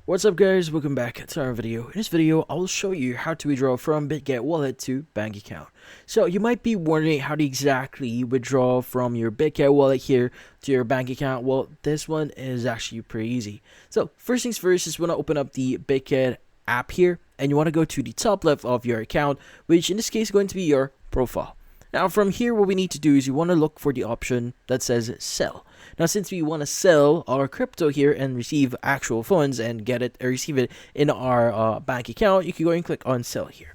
What's up guys, welcome back to our video. In this video, I will show you how to withdraw from Bitget wallet to bank account. So you might be wondering how to exactly withdraw from your Bitget wallet here to your bank account. Well, this one is actually pretty easy. So first things first is want to open up the Bitget app here, and you want to go to the top left of your account, which in this case is going to be your profile. Now from here, what we need to do is you want to look for the option that says sell. Now since we want to sell our crypto here and receive actual funds and get it or receive it in our bank account, you can go and click on sell here.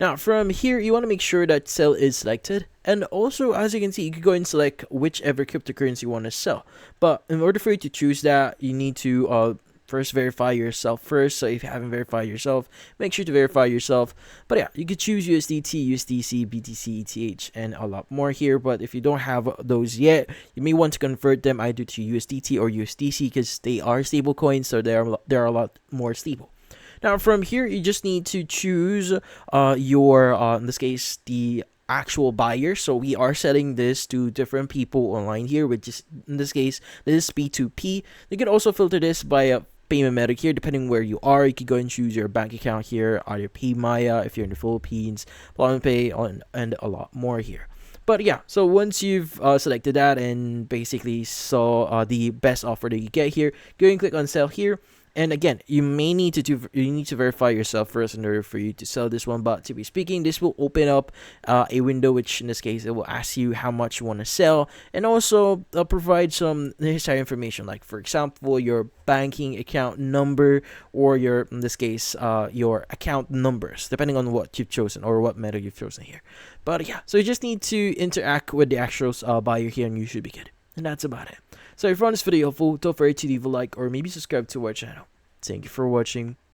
Now from here, you want to make sure that sell is selected, and also as you can see, you can go and select whichever cryptocurrency you want to sell. But in order for you to choose that, you need to first verify yourself first. So if you haven't verified yourself, make sure to verify yourself. But yeah, you could choose USDT, USDC, BTC, ETH, and a lot more here. But if you don't have those yet, you may want to convert them either to USDT or USDC because they are stable coins, so they're a lot more stable. Now from here, you just need to choose your in this case the actual buyer. So we are selling this to different people online here, which is in this case this is P2P. You can also filter this by payment method here depending where you are. You can go and choose your bank account here, either PayMaya if you're in the Philippines, Pay, and a lot more here. But yeah, so once you've selected that and basically saw the best offer that you get here, go and click on sell here. And again, you need to verify yourself first in order for you to sell this one. But to be speaking, this will open up a window, which in this case it will ask you how much you want to sell, and also provide some necessary information, like for example your banking account number or your in this case your account numbers, depending on what you've chosen or what method you've chosen here. But yeah, so you just need to interact with the actual buyer here, and you should be good. And that's about it. So if you found this video helpful, don't forget to leave a like or maybe subscribe to our channel. Thank you for watching.